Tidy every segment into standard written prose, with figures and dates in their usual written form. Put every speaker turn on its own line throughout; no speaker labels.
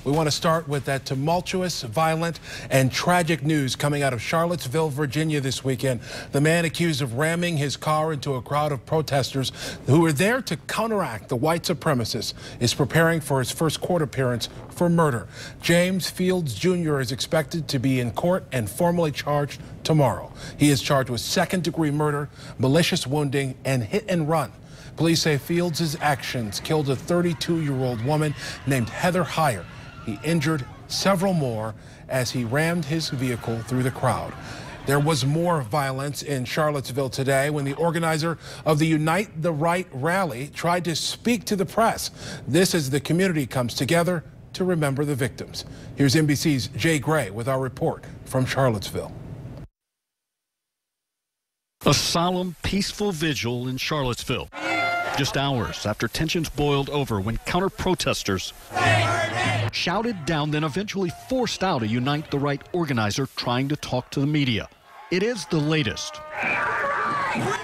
We want to start with that tumultuous, violent, and tragic news coming out of Charlottesville, Virginia this weekend. The man accused of ramming his car into a crowd of protesters who were there to counteract the white supremacists is preparing for his first court appearance for murder. James Fields Jr. is expected to be in court and formally charged tomorrow. He is charged with second-degree murder, malicious wounding, and hit and run. Police say Fields' actions killed a 32-year-old woman named Heather Heyer. He injured several more as he rammed his vehicle through the crowd. There was more violence in Charlottesville today when the organizer of the Unite the Right rally tried to speak to the press. This as the community comes together to remember the victims. Here's NBC's Jay Gray with our report from Charlottesville.
A solemn, peaceful vigil in Charlottesville, just hours after tensions boiled over when counter-protesters shouted down, then eventually forced out a Unite the Right organizer trying to talk to the media. It is the latest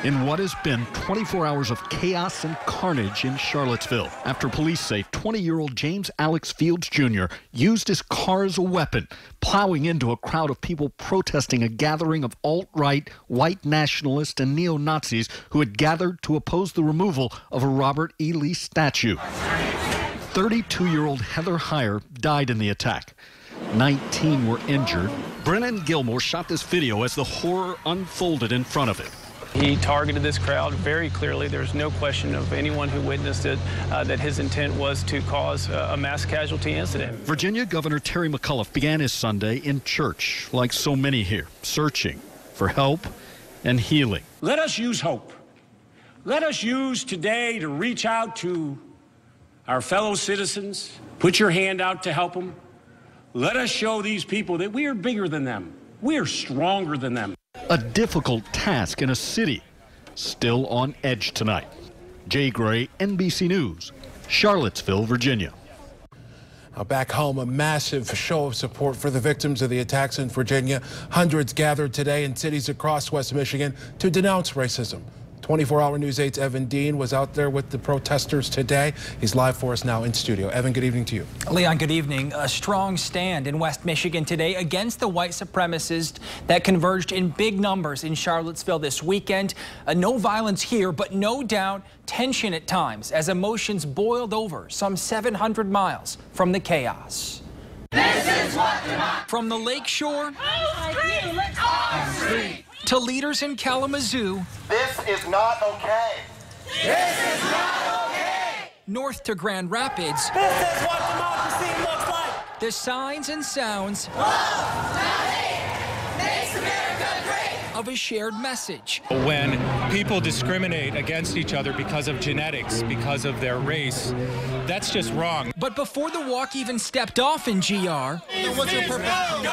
in what has been 24 hours of chaos and carnage in Charlottesville after police say 20-year-old James Alex Fields Jr. used his car as a weapon, plowing into a crowd of people protesting a gathering of alt-right, white nationalists and neo-Nazis who had gathered to oppose the removal of a Robert E. Lee statue. 32-year-old Heather Heyer died in the attack. 19 were injured. Brennan Gilmore shot this video as the horror unfolded in front of him.
He targeted this crowd very clearly. There's no question of anyone who witnessed it that his intent was to cause a mass casualty incident.
Virginia Governor Terry McAuliffe began his Sunday in church, like so many here, searching for help and healing.
Let us use hope. Let us use today to reach out to our fellow citizens. Put your hand out to help them. Let us show these people that we are bigger than them. We are stronger than them.
A difficult task in a city still on edge tonight. Jay Gray, NBC News, Charlottesville, Virginia.
Now back home, a massive show of support for the victims of the attacks in Virginia. Hundreds gathered today in cities across West Michigan to denounce racism. 24-hour News 8's Evan Dean was out there with the protesters today. He's live for us now in studio. Evan, good evening to you.
Leon, good evening. A strong stand in West Michigan today against the white supremacists that converged in big numbers in Charlottesville this weekend. No violence here, but no doubt tension at times as emotions boiled over some 700 miles from the chaos.
This is what
from the lakeshore to leaders in Kalamazoo.
This is not okay. This is not okay.
North to Grand Rapids.
This is what democracy looks like.
The signs and sounds
love, not hate, makes America great.
Of a shared message.
When people discriminate against each other because of genetics, because of their race, that's just wrong.
But before the walk even stepped off in GR,
what's your purpose? Go!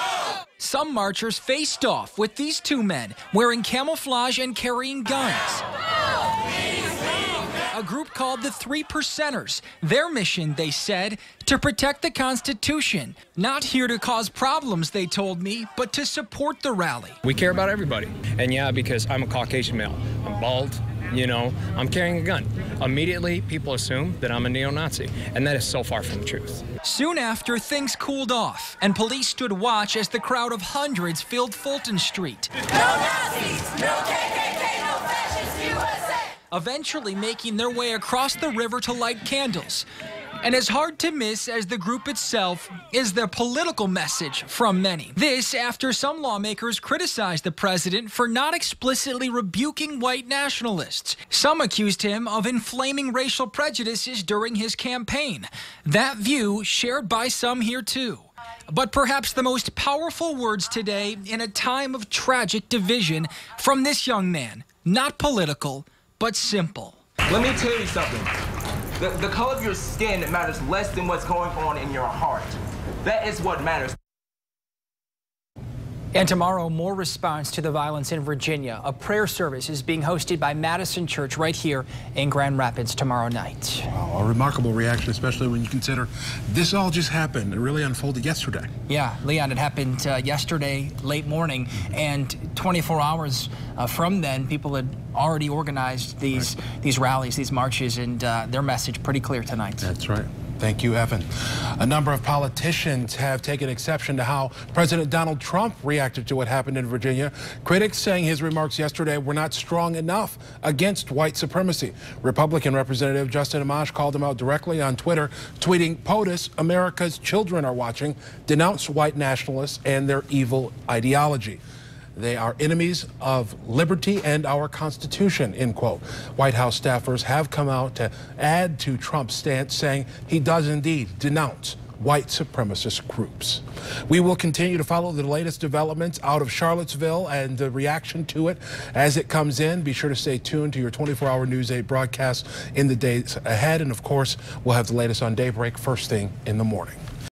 Some marchers faced off with these two men wearing camouflage and carrying guns. A group called the 3 Percenters. Their mission, they said, to protect the Constitution. Not here to cause problems, they told me, but to support the rally.
We care about everybody. And yeah, because I'm a Caucasian male. I'm bald, you know, I'm carrying a gun. Immediately, people assume that I'm a neo-Nazi, and that is so far from the truth.
Soon after, things cooled off, and police stood watch as the crowd of hundreds filled Fulton Street.
No Nazis, no KKK, no fascist USA!
Eventually making their way across the river to light candles. And as hard to miss as the group itself is the political message from many. This after some lawmakers criticized the president for not explicitly rebuking white nationalists. Some accused him of inflaming racial prejudices during his campaign. That view shared by some here too. But perhaps the most powerful words today in a time of tragic division from this young man. Not political, but simple.
Let me tell you something. The color of your skin matters less than what's going on in your heart. That is what matters.
And tomorrow, more response to the violence in Virginia. A prayer service is being hosted by Madison Church right here in Grand Rapids tomorrow night.
Wow, a remarkable reaction, especially when you consider this all just happened. It really unfolded yesterday.
Yeah, Leon, it happened yesterday, late morning, and 24 hours from then, people had already organized these rallies, these marches, and their message pretty clear tonight.
That's right. Thank you, Evan. A number of politicians have taken exception to how President Donald Trump reacted to what happened in Virginia. Critics saying his remarks yesterday were not strong enough against white supremacy. Republican Representative Justin Amash called him out directly on Twitter, tweeting, "POTUS, America's children are watching. Denounce white nationalists and their evil ideology. They are enemies of liberty and our Constitution," end quote. White House staffers have come out to add to Trump's stance, saying he does indeed denounce white supremacist groups. We will continue to follow the latest developments out of Charlottesville and the reaction to it as it comes in. Be sure to stay tuned to your 24-hour News 8 broadcast in the days ahead. And of course, we'll have the latest on Daybreak first thing in the morning.